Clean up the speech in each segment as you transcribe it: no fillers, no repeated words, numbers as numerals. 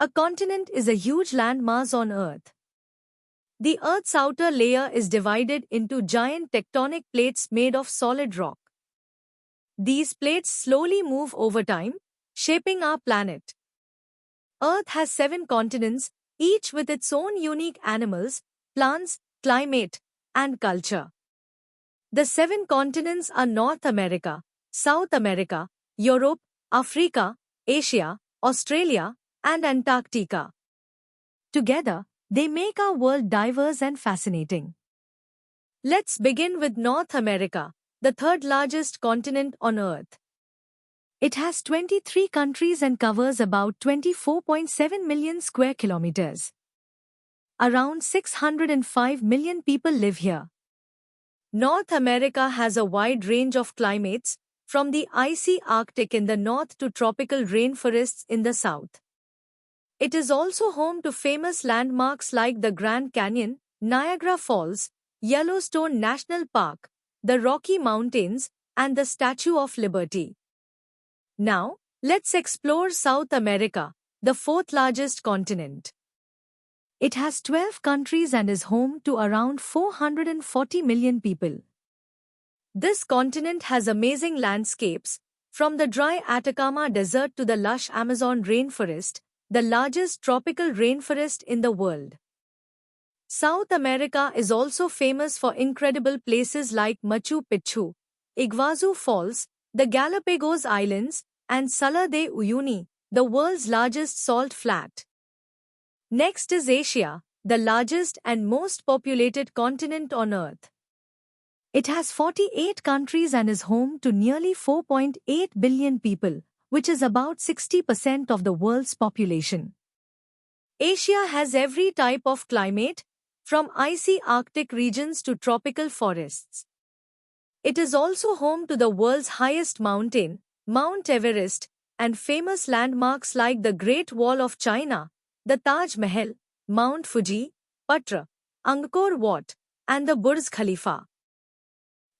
A continent is a huge landmass on Earth. The Earth's outer layer is divided into giant tectonic plates made of solid rock. These plates slowly move over time, shaping our planet. Earth has 7 continents, each with its own unique animals, plants, climate, and culture. The 7 continents are North America, South America, Europe, Africa, Asia, Australia, and Antarctica. Together, they make our world diverse and fascinating. Let's begin with North America, the third largest continent on Earth. It has 23 countries and covers about 24.7 million square kilometers. Around 605 million people live here. North America has a wide range of climates, from the icy Arctic in the north to tropical rainforests in the south. It is also home to famous landmarks like the Grand Canyon, Niagara Falls, Yellowstone National Park, the Rocky Mountains, and the Statue of Liberty. Now, let's explore South America, the fourth largest continent. It has 12 countries and is home to around 440 million people. This continent has amazing landscapes, from the dry Atacama Desert to the lush Amazon rainforest, the largest tropical rainforest in the world. South America is also famous for incredible places like Machu Picchu, Iguazu Falls, the Galapagos Islands, and Salar de Uyuni, the world's largest salt flat. Next is Asia, the largest and most populated continent on Earth. It has 48 countries and is home to nearly 4.8 billion people, which is about 60% of the world's population. Asia has every type of climate, from icy Arctic regions to tropical forests. It is also home to the world's highest mountain, Mount Everest, and famous landmarks like the Great Wall of China, the Taj Mahal, Mount Fuji, Petra, Angkor Wat, and the Burj Khalifa.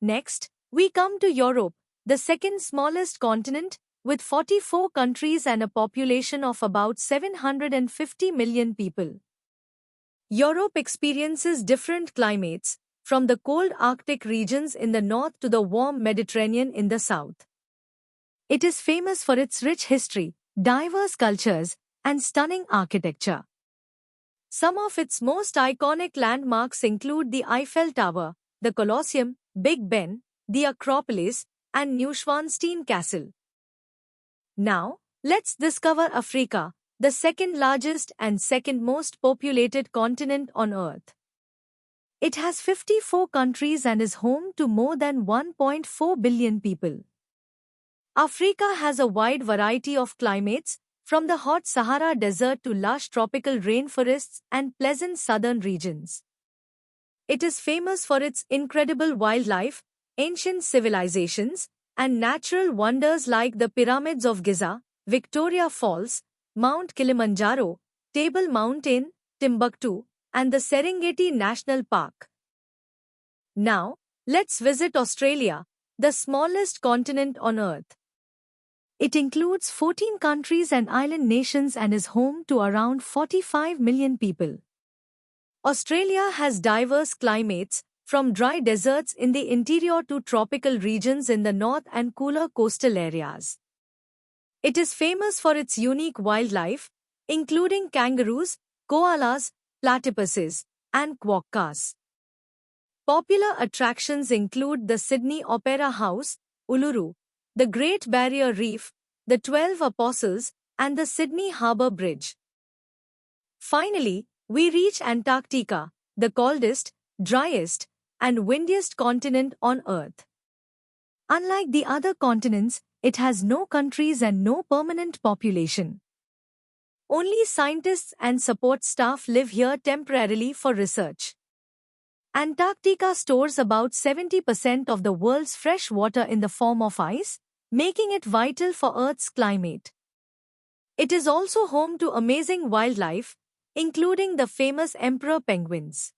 Next, we come to Europe, the second smallest continent, with 44 countries and a population of about 750 million people. Europe experiences different climates, from the cold Arctic regions in the north to the warm Mediterranean in the south. It is famous for its rich history, diverse cultures, and stunning architecture. Some of its most iconic landmarks include the Eiffel Tower, the Colosseum, Big Ben, the Acropolis, and Neuschwanstein Castle. Now, let's discover Africa, the second largest and second most populated continent on Earth. It has 54 countries and is home to more than 1.4 billion people. Africa has a wide variety of climates, from the hot Sahara Desert to lush tropical rainforests and pleasant southern regions. It is famous for its incredible wildlife, ancient civilizations, and natural wonders like the Pyramids of Giza, Victoria Falls, Mount Kilimanjaro, Table Mountain, Timbuktu, and the Serengeti National Park. Now, let's visit Australia, the smallest continent on Earth. It includes 14 countries and island nations and is home to around 45 million people. Australia has diverse climates, from dry deserts in the interior to tropical regions in the north and cooler coastal areas. It is famous for its unique wildlife, including kangaroos, koalas, platypuses, and quokkas. Popular attractions include the Sydney Opera House, Uluru, the Great Barrier Reef, the 12 Apostles, and the Sydney Harbour Bridge. Finally, we reach Antarctica, the coldest, driest, and windiest continent on Earth. Unlike the other continents, it has no countries and no permanent population. Only scientists and support staff live here temporarily for research. Antarctica stores about 70% of the world's fresh water in the form of ice, making it vital for Earth's climate. It is also home to amazing wildlife, including the famous emperor penguins.